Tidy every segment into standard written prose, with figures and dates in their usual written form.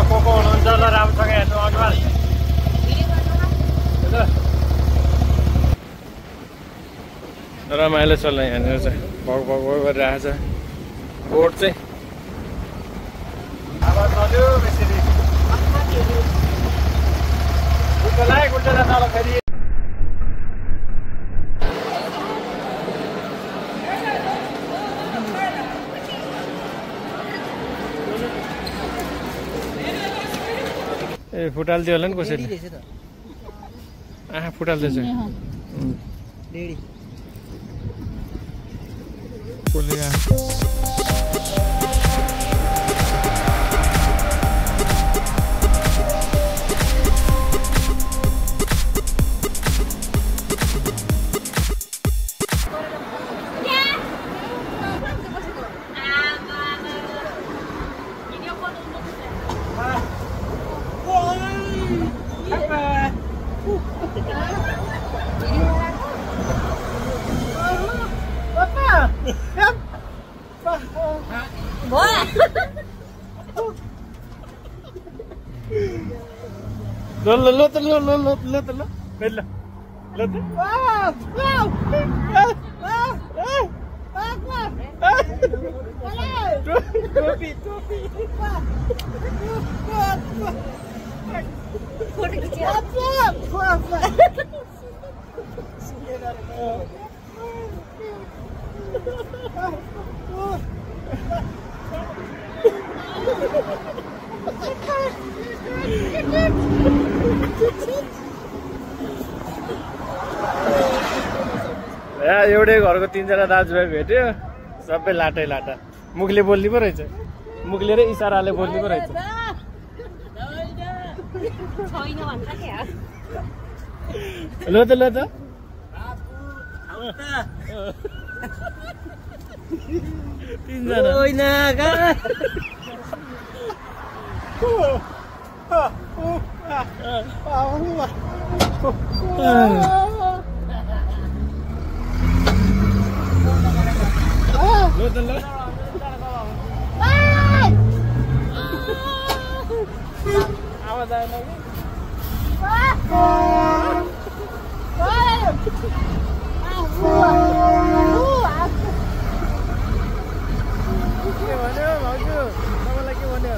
को हुनुहुन्छ ल राम्रोसँग हेर्नु अगाडि रमाइलो छ ल यहाँनिर चाहिँ भग भग गरिरहेको छ बोट चाहिँ अब चल्यो बेसरी उल्टा तल फेरि ए फुटाल्दियो होला नि कसैले आहा फुटाल्दैछ लेडी एउटै घरको 3 जना दाजुभाइ भेट्यो सबै लाटै लाटा मुखले बोल्ने पो रहेछ मुखले र इसाराले बोल्ने पो रहेछ ल त 3 जना होइन आवाज आएन के भन्यो भाउजू तपाईँलाई के भन्यो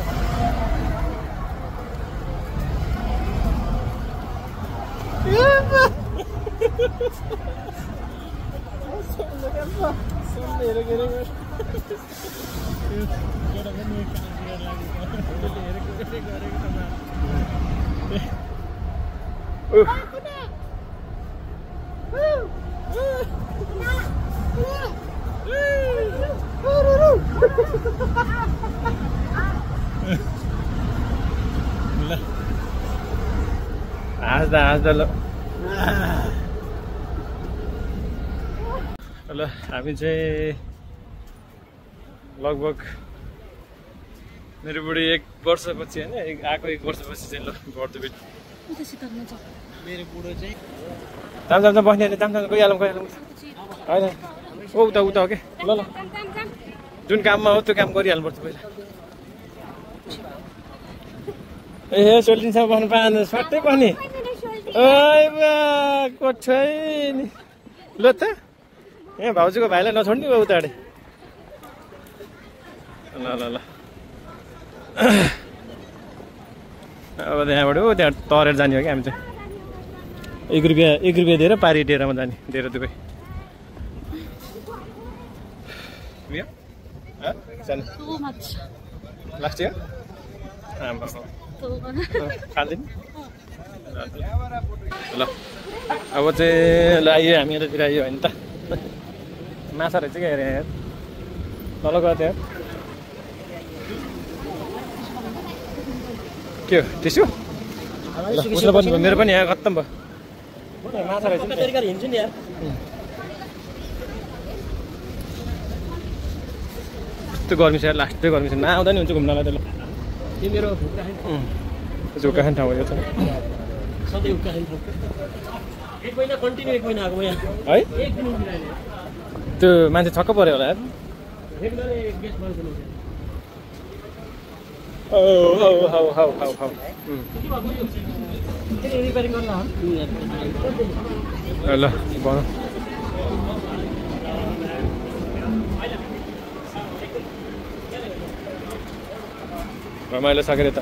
हाँस्दा ल हामी चाहिँ लगभग मेरो बुढी 1 वर्षपछि हैन आएको 1 वर्षपछि चाहिँ ल गर्दै भेट मेरो बुढो चाहिँ दाम बस्ने दाम गइहालौँ हैन ओ उता हो के ल जुन काममा हो त्यो काम गरिहाल्नु पर्छ पहिला ए सोल्टिनसँग बस्नु पाएन सट्टै पनि ओइ बा कोठै नि ल त ए भाउजूको भाइलाई नछोड्नु बा उताडे ल अब त्यहाँबाट हो त्यहाँ तरेर जाने हो कि हामी चाहिँ 1 रुपियाँ दिएर पारी डेरामा जाने डेरा दुबई लास्ट इयर खाँदैन ल अब चाहिँ ल आइयो हामी यतातिर आइयो होइन त माछा रहेछ क्या हेरेँ तल गयो त्यहाँ के हो टिस्यु उसले पनि मेरो पनि यहाँ खत्तम भयो माछा रहेछ हिँड्छु नि यार यस्तो गर्मी छ लास्टै गर्मी छ नआउँदा नि हुन्छ घुम्नलाई त ल मेरो झुक्का खाने ठाउँ हो यो सधैँ उक्का खाने ठाउँ 1 महिना कन्टिन्यू 1 महिना आएको यहाँ है त्यो मान्छे छक्क पऱ्यो होला यार ल भन रमाइलो सकेर त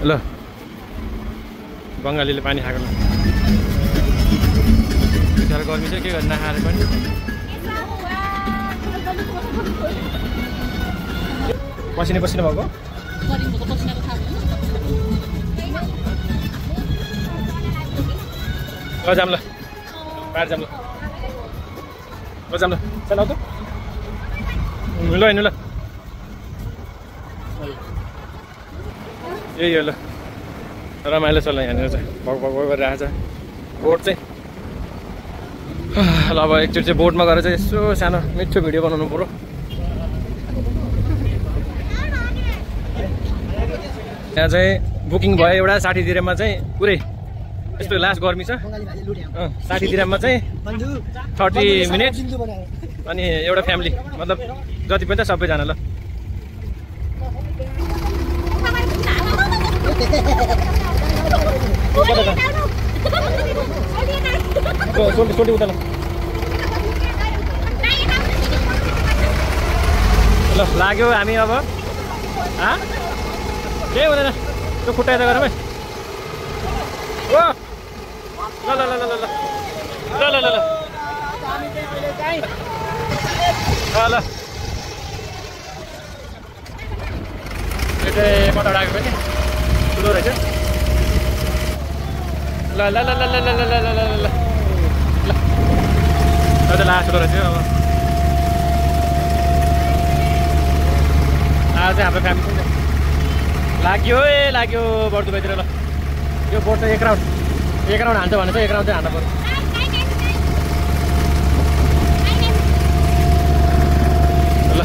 ल बङ्गालीले पानी खाएको ल बिचार गर्मी चाहिँ के गर्नु नखाएर पनि पसिना पसिना भएको जाम ल बाहिर जाम ल जाम ल चल आउ त ल हिँड्नु ल यही हो ल रमाइलो छ ल यहाँनिर चाहिँ भग भग गरिरहेको छ बोट चाहिँ ल अब एकचोटि चाहिँ बोटमा गएर चाहिँ यसो सानो मिठो भिडियो बनाउनु पऱ्यो यहाँ चाहिँ बुकिङ भयो एउटा 60 दिरहममा चाहिँ पुरै यस्तो लास्ट गर्मी छ 60 दिरहममा चाहिँ 30 मिनट अनि एउटा फ्यामिली मतलब जति पनि त सबैजना ल सोल्टी उता ल लाग्यो हामी अब केही हुँदैन त्यो खुट्टा यता गरौँ है ओ ल ल ल ल ल ल ल ल ल यो चाहिँ कता राखेको पनि ठुलो रहेछ ल ल ल ल ल ल ल ल ल ल ल ला ठुलो रहेछ अब आज चाहिँ हाम्रो फ्यामिली लाग्यो लाग्यो बर्दुबाईतिर ल यो बोट चाहिँ एक राउन्ड हान्छ भने चाहिँ एक राउन्ड चाहिँ हान्नु पर्यो ल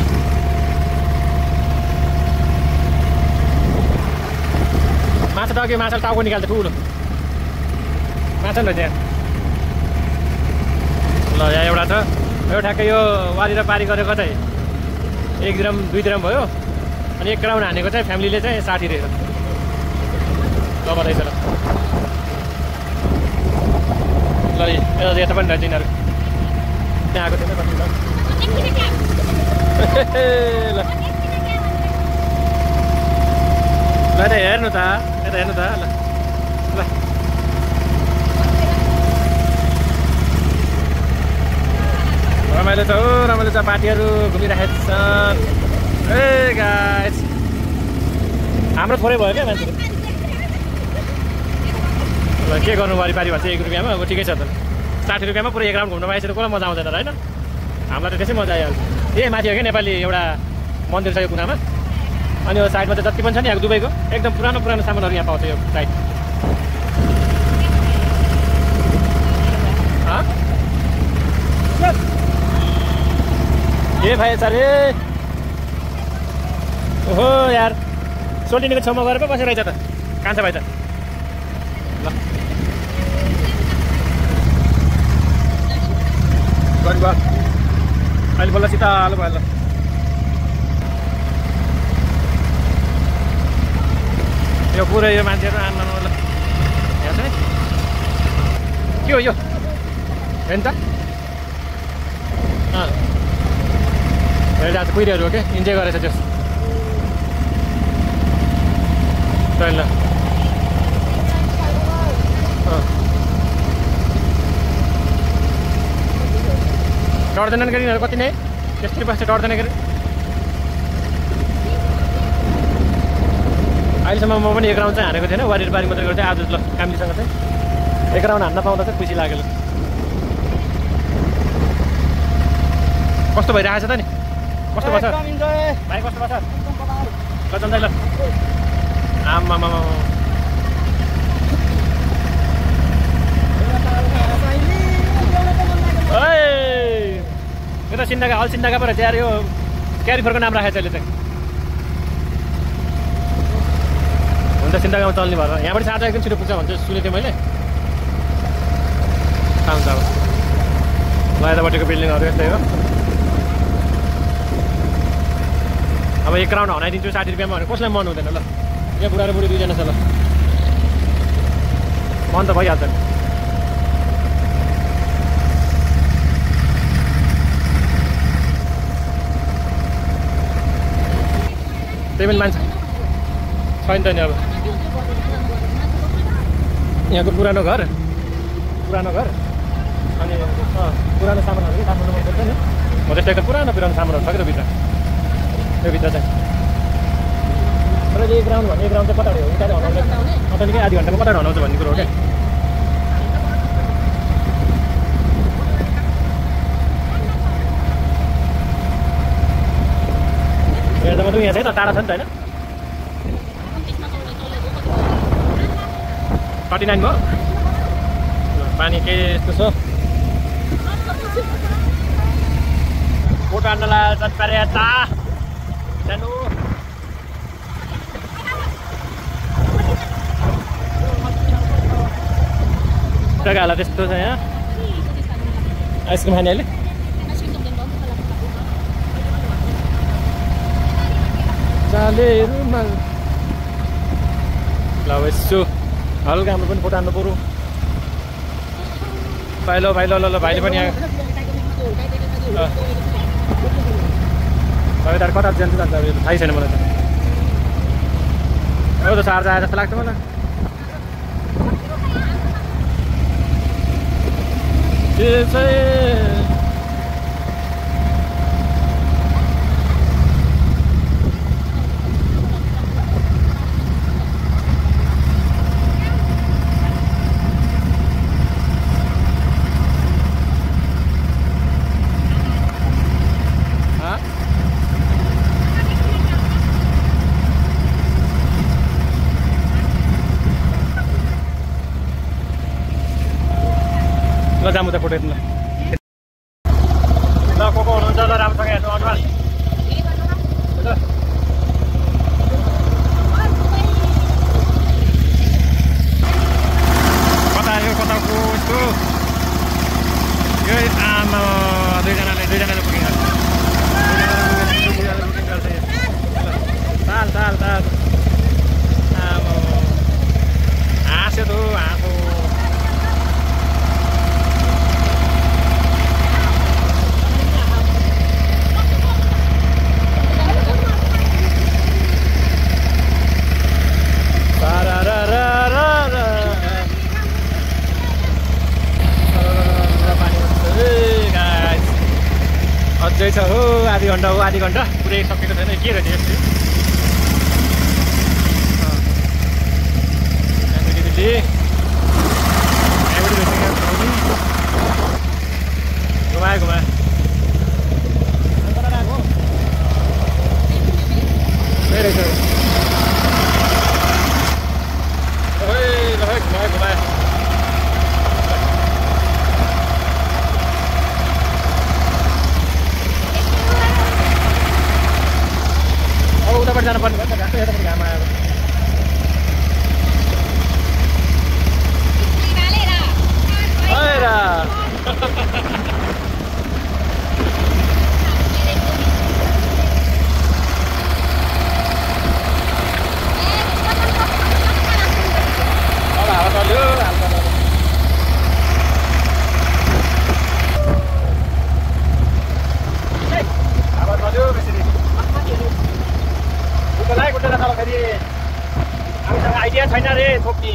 माछा टक्यो माछा टाउको निकाल्छ ठुलो माछा नि रहेछ यहाँ ल यहाँ एउटा छ यो ठ्याक्कै यो वारी र पारी गरेको चाहिँ 1 ग्राम 2 ग्राम भयो अनि 1 राउन्ड हानेको चाहिँ फ्यामिलीले चाहिँ 60 रहेछ ल बताइछ ल यता पनि रहेछ यिनीहरू त्यहाँ आएको थिएन कति ल यता हेर्नु त ल ल रमाइलो छ पार्टीहरू घुमिरहेको छन् ए गाइस हाम्रो थोरै भयो क्या मान्छेहरू के गर्नु वारिपारी भन्छ 1 रुपियाँमा अब ठिकै छ त 60 रुपियाँमा पुरै 1 राउन्ड घुम्न पाएपछि कसलाई मजा आउँदैन र होइन हामीलाई त त्यसै मजा आइहाल्छ ए माथि हो क्या नेपाली एउटा मन्दिर छ यो कुनामा अनि यो साइडमा चाहिँ जति पनि छ नि यहाँ दुबईको एकदम पुरानो सामानहरू यहाँ पाउँछ यो साइड ए भाइ सारे ओहो यार सोल्टिनीको छेउमा गएर पो बसिरहेछ त कान्छा भाइ त ल गरी भयो अहिले बल्ल सितालो भयो ल यो पुरै यो मान्छेहरू आन्नु ल यहाँ छ के हो यो हेर्नु त हेरेर आज कुहिरेहरू हो क्या इन्जोय गरेछ त्यो ल टर्दैनन् गरी यिनीहरू कति नै त्यस्तै बस्छ टर्दैन गरी अहिलेसम्म म पनि 1 राउन्ड चाहिँ हानेको थिएन वारी बारी मात्रै गर्थेँ आज ल फ्यामिलीसँग चाहिँ 1 राउन्ड हान्न पाउँदा चाहिँ खुसी लाग्यो ल कस्तो भइरहेको छ त नि कस्तो भयो भाइ कस्तो भयो ल चन्दै ल आमा यो त सिन्दाका हल सिन्दाका पो रहेछ यार यो क्यारिफोरको नाम राखेको छ अहिले चाहिँ हुन्छ सिन्दाकामा चल्ने भएर यहाँबाट साँझ एकदम छिटो पुग्छ भन्छ सुनेको थिएँ मैले हुन्छ अब ल यतापट्टिको बिल्डिङहरू यस्तै हो अब एक राउन्ड हनाइदिन्छु 60 रुपियाँमा भने कसलाई मन हुँदैन ल। यहाँ बुढा र बुढी दुईजना छ ल, मन त भइहाल्छ नि। त्यही पनि मान्छे छैन त नि अब। यहाँको पुरानो घर अनि पुरानो सामानहरू पनि राम्रो मन पर्छ नि। म त्यस्तै पुरानो सामानहरू छ कि त भित्र, त्यो भित्र चाहिँ। तर एक राउन्ड भने एक राउन्ड चाहिँ कता हो उता हनाउँछ, अन्तनिकै आधी घन्टामा कता हनाउँछ भन्ने कुरो हो क्या। हेर्दा मात्रै यहाँ चाहिँ त टाढा छ नि त होइन। 39 भयो पानी के यस्तो छ। फोटो हान्नलाई चटपारे यता जानु। जग्गाहरूलाई त्यस्तो छ यहाँ। आइसक्रिम खाने अहिले चाले रुमाल ल यसो हल्का हाम्रो पनि फोटो हान्नु पऱ्यो। भाइ ल भाइले पनि यहाँ भाइ कता जान्छ थाहै छैन मलाई त। हो त चार्ज आए जस्तो लाग्छ मलाई। त्यो चाहिँ ल जाम उता फोटो हेर्नु ल को हुनुहुन्छ ल राम्रोसँग हेर्नु अनुहार कता आयो कता को यस्तो यही आमा दुईजनाले बुकिङ गर्छ ताल आमा हाँस्यो त हाँसो अझै छ हो आधी घन्टा पुरै सकेको छैन के रहेछ यस्तो घुमायो उताबाट जानुपर्ने भयो नि त यतापट्टि घाम आयो हावा चल्यो फेरि हामीसँग आइडिया छैन रे थोक्ने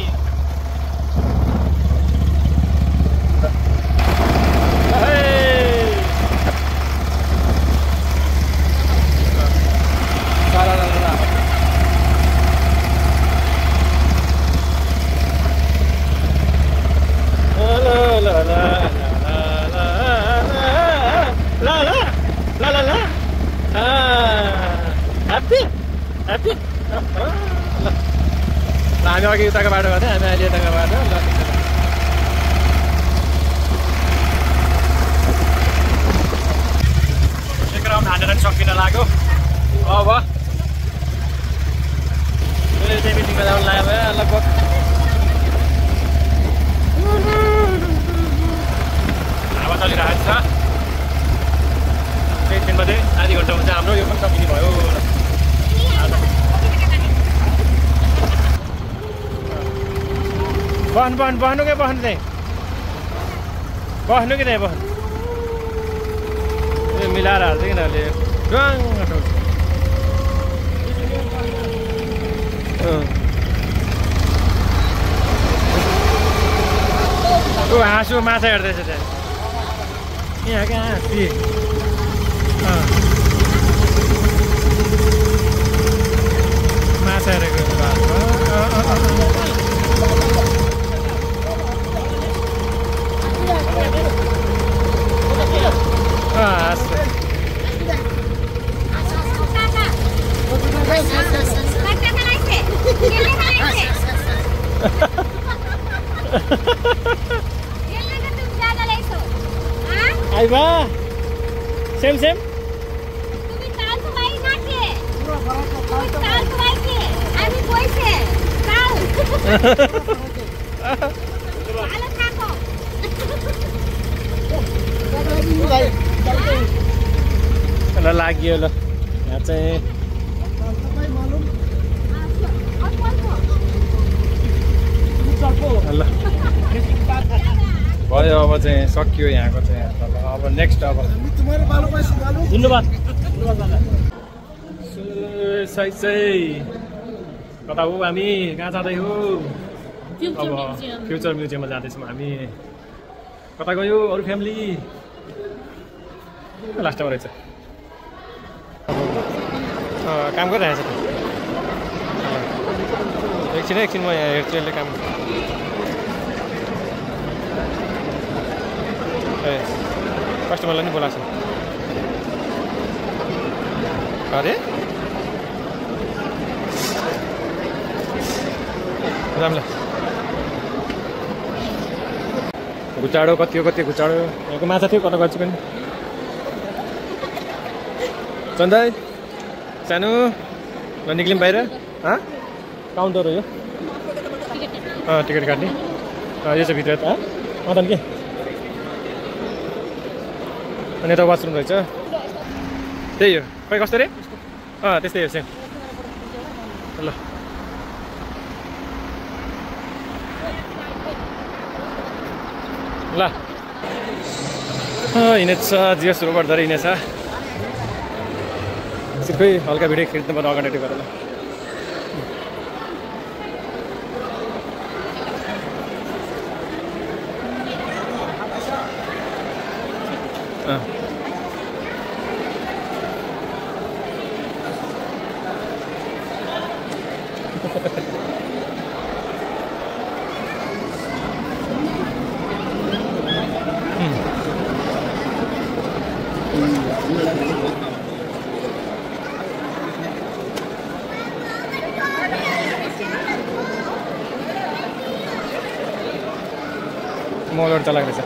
हामी अघि उताको बाटो गर्थ्यौँ हामी अहिले यताको बाटो ल एक राउन्ड हानेर पनि सकिन लाग्यो अब त्यही मिटिङमा जानु लाग्यो भयो लगभग हावा चलिरहेको छ त्यही दिनमा चाहिँ आधी घन्टामा चाहिँ हाम्रो यो पनि सकिने भयो बस्नु क्या बस्नु चाहिँ बस्नु कि चाहिँ बस्नु मिलाएर हाल्छ कि नले हाँसु माछा हेर्दैछ त्यहाँ यहाँ क्या हाँसी माछा हेरेको आइबा सेम सेम तुम्ही काल तुम्हारी नाचे तुम्ही काल तुम्हारी आम्ही पैसे काल आलो खाको ल लाग्यो ल यहाँ चाहिँ ल भयो अब चाहिँ सकियो यहाँको चाहिँ अब नेक्स्ट अब धन्यवाद सही चाहिँ कता हो हामी कहाँ जाँदै हो अब फ्युचर म्युजियममा जाँदैछौँ हामी कता गयो अरू फ्यामिली लास्टमा रहेछ काम गरिरहेछ एकछिन म यहाँ हेर्छु यसले काम कस्टमरलाई नि बोलाएको छ अरे राम्ला घुचाडो कति हो कति घुचाडो यहाँको माछा थियो कता गर्छु पनि चन्दाई सानो ल निक्लिम बाहिर काउन्टर हो यो टिकट काट्ने यो चाहिँ भित्र मदन के अनि यता वासरुम रहेछ त्यही हो खै कस्तो रे त्यस्तै हो सेम ल ल हिँडेछ जिएस रोडबाट धरि हिँडेछ सिधै हल्का भिडियो खिच्नु पर्ने अगाडि गरेर मोलहरु चलाइरहेछ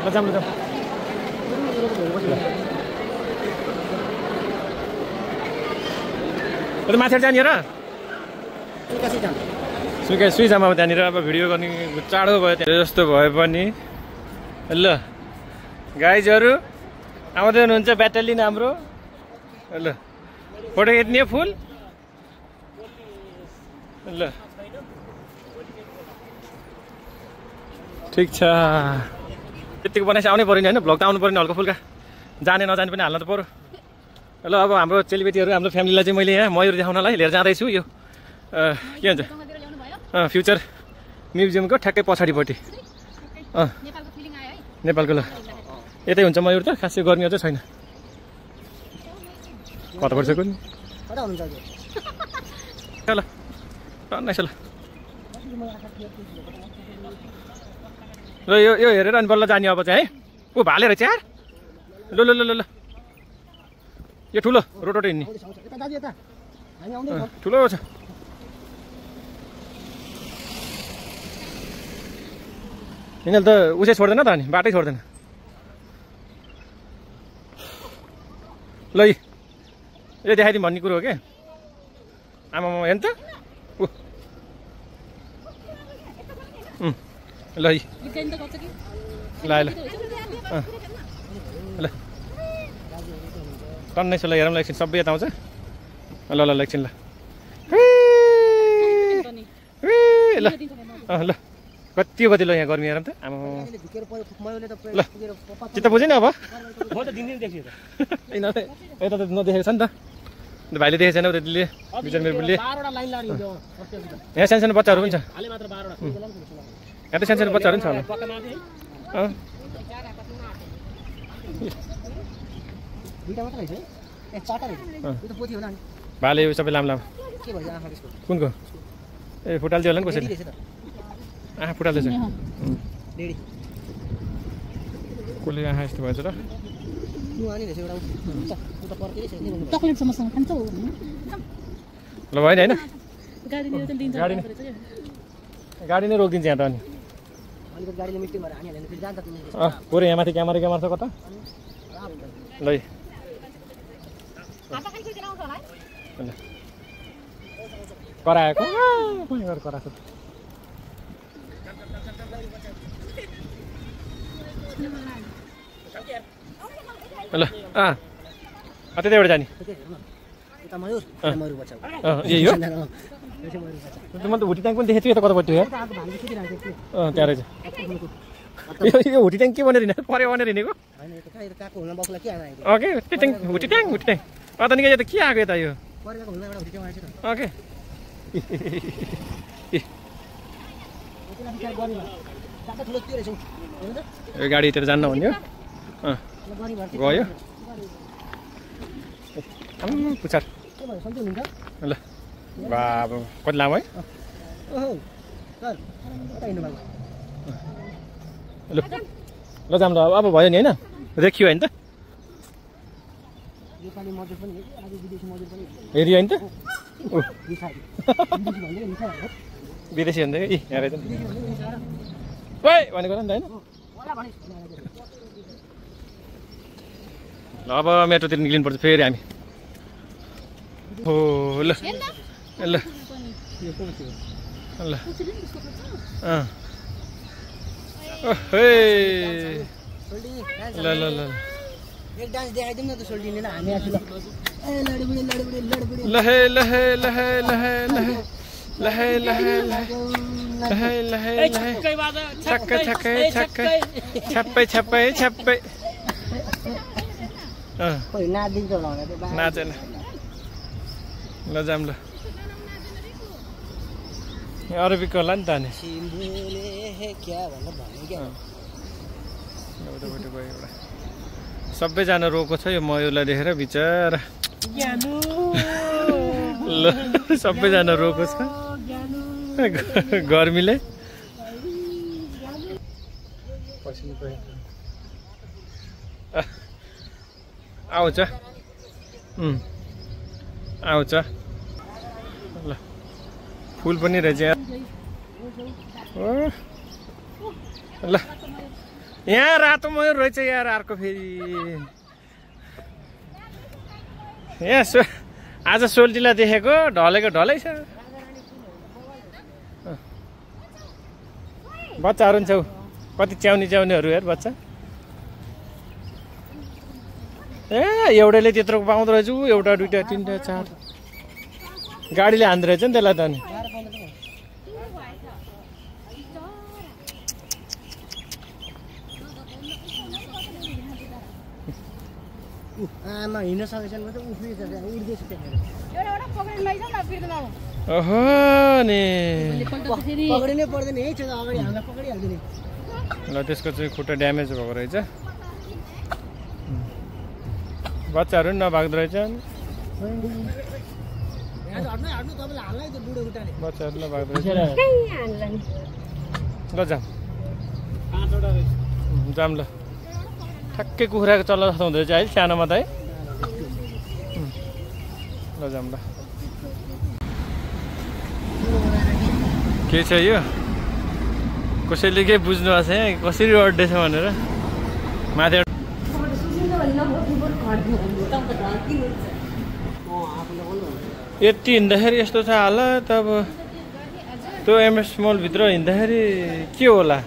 Macam itu. Itu माछा त्यहाँनिर सुइजामा त्यहाँनिर अब भिडियो गर्ने चाँडो भयो त्यहाँ जस्तो भए पनि ल गाइजहरु आउँदै हुनुहुन्छ ब्याटेलियन हाम्रो ल फोटो खिच्ने फुल ल ठीक छ त्यतिको बनाइस आउनै पर्यो नि हैन भ्लग त आउनु पर्यो नि हल्का फुल्का जाने नजाने पनि हाल्न त पर्यो ल अब हाम्रो चेलीबेटीहरु हाम्रो फ्यामिलीलाई चाहिँ मैले यहाँ मयूर देखाउनलाई लिएर जाँदै छु यो के भन्छ फ्युचर म्युजियमको ठ्याक्कै पछाडिपट्टि नेपालको ल यतै हुन्छ मयूर त खासै गर्ने चाहिँ छैन कता पर्छ कुन कता हुन्छ ल टन्नाइस ल ल यो हेरेर अनि बल्ल जाने अब चाहिँ है ऊ भाले रहेछ यार ल ल ल ल यो ठुलो रोटोटो हिँड्ने ठुलो छ यिनीहरूले त उसै छोड्दैन त अनि बाटै छोड्दैन ल यो देखाइदिउँ भन्ने कुरो हो क्या आमा हेर्नु त ल ल ल ल टन्नै ल हेरौँ ल एकछिन सबै यता आउँछ ल ल एकछिन ल ल ल कति कति ल यहाँ गर्मी हेरौँ त आमा ल चित्त बुझेन अब यता त नदेखेको छ नि त भाइले देखेको छैन त्यतिले बिचरा मेरो बुढीले यहाँ सानो सानो बच्चाहरू पनि छ यहाँ त सानो सानो बच्चाहरू पनि छ होला भाले सबै लामो लामो कुनको ए फुटाल्थ्यो होला नि कसैले आँखा फुटाल्दैछ कसले आँखा यस्तो भएछ र ल भयो नि होइन गाडी नै रोकिदिन्छ यहाँ त अनि पुरै यहाँ माथि क्यामेरा छ कता ल कराएको कराएको ल त्यतैबाट जाने यही हो म त हुटी ट्याङ्क पनि देखेको छु यता कतापट्टि हो त्यहाँ रहेछ यो हुटी ट्याङ्क के भनेर हिँडेको पऱ्यो भनेर हिँडेको ओके ट्याङ्क हुटी ट्याङ्क अन्त निकै यो त के आएको यता यो ओके यो गाडीतिर जान्न भन्यो गयो पुछार ल बाबा कति लामो है ल ल जाम ल अब भयो नि होइन देखियो होइन त हेरियो होइन त विदेशी भन्दै इ यहाँ रहेछ नि ओइ भनेको नि त होइन ल अब मेट्रोतिर निक्लिनुपर्छ फेरि हामी हो ल ल ल ल ल ल एक डान्स देखाइदिउँ न त सोल्टिने ल हामी आछु ल लहे लहे लहे लहे लहे लहे लहे लहे लहे लहे छक्कै छक्कै छक्कै छप्पै छप्पै छप्पै खोइ नाचिदिन्छ होला नाचेन ल जाम ल अरबिक होला नि त अनि सबैजना रोको छ यो मयूरलाई देखेर बिचरा ल सबैजना रोको छ गर्मीले आउँछ आउँछ ल फुल पनि रहेछ ल यहाँ रातो मयूर रहेछ यार अर्को फेरि यहाँ आज सोल्टीलाई देखेको ढलेको ढलै छ बच्चाहरू पनि छौ कति च्याउने च्याउनेहरू हेर बच्चा ए एउटैले त्यत्रो पाउँदो रहेछु एउटा दुईटा तिनवटा चार गाडीले हान्दो रहेछ नि त्यसलाई त अनि आमा हिँड्न सकेछन् भने उफ्रिन्छ उड्दैछ ओहो नि पक्रिनै पर्दैन है छ अगाडि हामीलाई पक्रिहाल्दैन ल त्यसको चाहिँ खुट्टा ड्यामेज भएको रहेछ बच्चाहरू पनि नभाग्दो रहेछ बच्चाहरू नभाग्दो रहेछ ल जाम जाम ल ठ्याक्कै कुखुराको चल्ला जस्तो हुँदो रहेछ है सानोमा त है लजाम ल के छ यो कसैले के बुझ्नु भएको छ कसरी अड्डे छ भनेर माथि यति हिँड्दाखेरि यस्तो छ हालत अब त्यो एमएस मल भित्र हिँड्दाखेरि के होला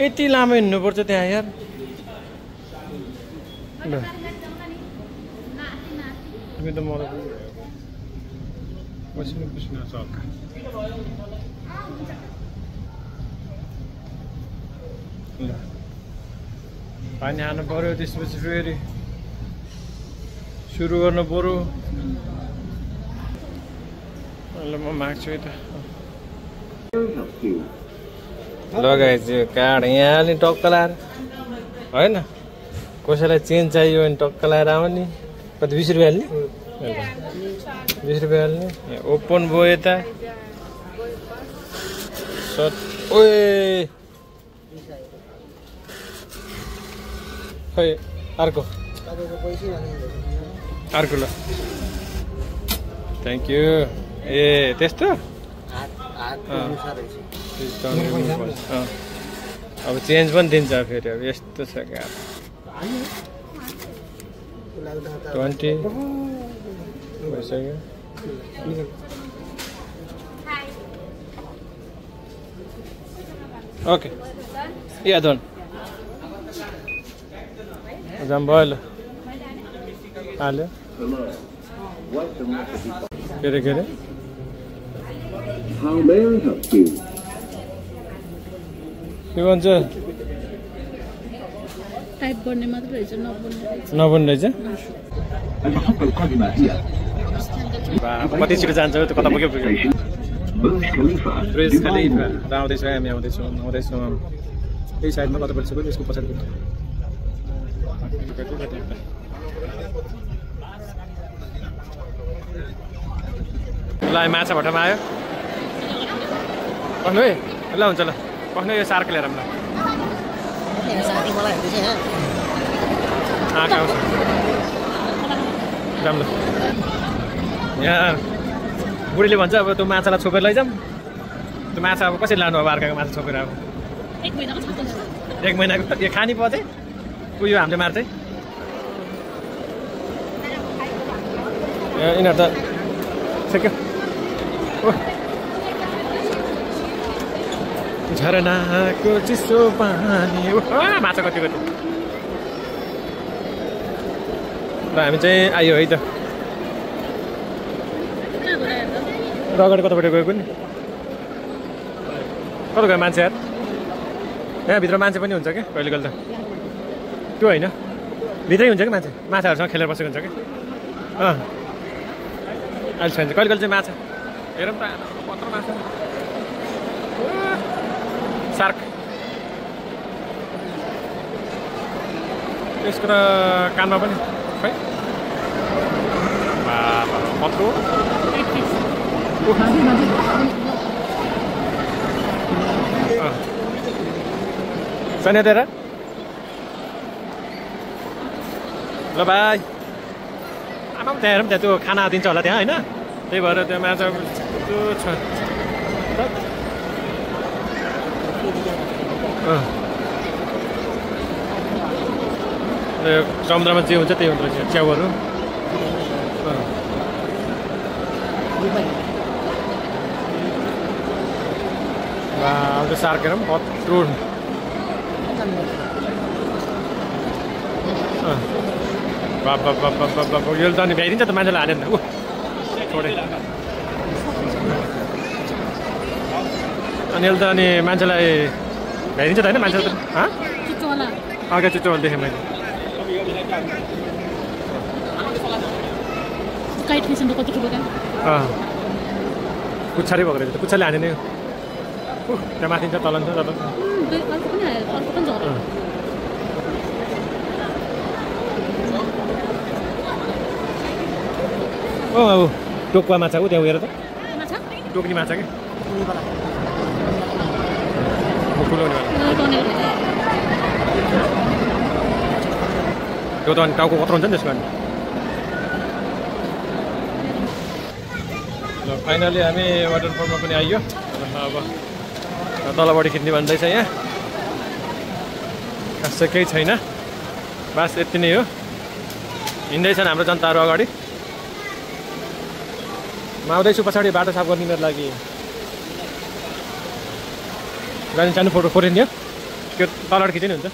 यति लामो हिँड्नुपर्छ त्यहाँ यार ल त मलाई पसिना पसिना छ हल्का ल पानी हाल्नु पर्यो त्यसपछि फेरि सुरु गर्नु पर्यो ल म माग्छु है त लगाएछु कार्ड यहाँ हाल्ने टक्क लाएर होइन कसैलाई चेन्ज चाहियो भने टक्क लाएर आउने कति 20 रुपियाँ हाल्ने 20 रुपियाँ हाल्ने यहाँ ओपन भयो यता ओए खै अर्को ल थ्याङ्क यू ए त्यस्तो अब चेन्ज पनि दिन्छ फेरि अब यस्तो छ क्या 20 भइसक्यो ओके या डन जाम भयो ल हाल्यो के अरे के भन्छ टाइप गर्ने मात्र रहेछ नबन्ने रहेछ कति छिटो जान्छ त्यो कता पुग्यो ब्रिज खालि आउँदैछ हामी आउँदैछौँ यही साइडमा कता पुग्छ त्यसको पछाडि ल माछा भट्टामा आयो पख्नु है ल हुन्छ ल पख्नु यो सार्क लिएर ल आँखा आउँछ जाम ल यहाँ बुढीले भन्छ अब त्यो माछालाई छोपेर लैजाऊँ त्यो माछा अब कसरी लानु अब अर्काको माछा छोपेर अब 1 महिनाको यो खानी पर्छ उयो हामीले मार्छ यिनीहरू त सक्यो झरनाको चिसो पानी माछा कति र हामी चाहिँ आयो है त र अगाडि कतापट्टि गएको नि कता गयो मान्छे यार यहाँभित्र मान्छे पनि हुन्छ क्या कहिले कहिले त त्यो होइन भित्रै हुन्छ कि मान्छे माछाहरूसँग खेलेर बसेको हुन्छ कि अहिले छैन कहिले कहिले चाहिँ माछा हेरौँ त कत्रो माछा सार्क त्यसको त कानमा पनि खै कत्रो छैन तेरा ल भाइ आमा त्यहाँ हेरौँ त्यहाँ त्यो खाना दिन्छ होला त्यहाँ होइन त्यही भएर त्यो माछा त्यो छ समुद्रमा जे हुन्छ त्यही हुँदो रहेछ च्याउहरू अब त्यो सार्क हेरौँ कत्रो यो त अनि भ्याइदिन्छ त मान्छेलाई हालेन ऊ छोडे अनि यसले त अनि मान्छेलाई भ्याइदिन्छ त होइन मान्छेलाई त अगाडि चुच्चो देखेँ मैले पुच्छारै भएको रहेछ पुच्छाले हाने नै त्यहाँ माथि तल छ तल अब टोक्वा माछा ऊ त्यहाँ उयो त टोक्ने माछा क्या त्यो त अनि टाउको कत्रो हुन्छ नि त्यसको अनि फाइनली हामी वाटरफलमा पनि आइयो। अब तलबाट खिच्ने भन्दैछ यहाँ। खासै केही छैन, बास यति नै हो। हिँड्दैछन् हाम्रो जनताहरू अगाडि। म आउँदैछु पछाडि बाटो साफ गर्ने मेरो लागि। गाडी सानो फोटो फोरिन्थ्यो त्यो तलबाट खिच्यो नि हुन्छ।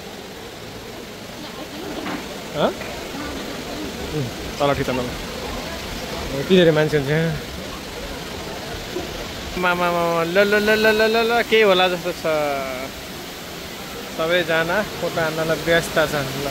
तलबाट खिच्न यति धेरै मान्छे हुन्छ। मामा ल ल ल ल ल ल ल केही होला जस्तो छ। सबैजना फोटो हान्नलाई व्यस्त छन्। ल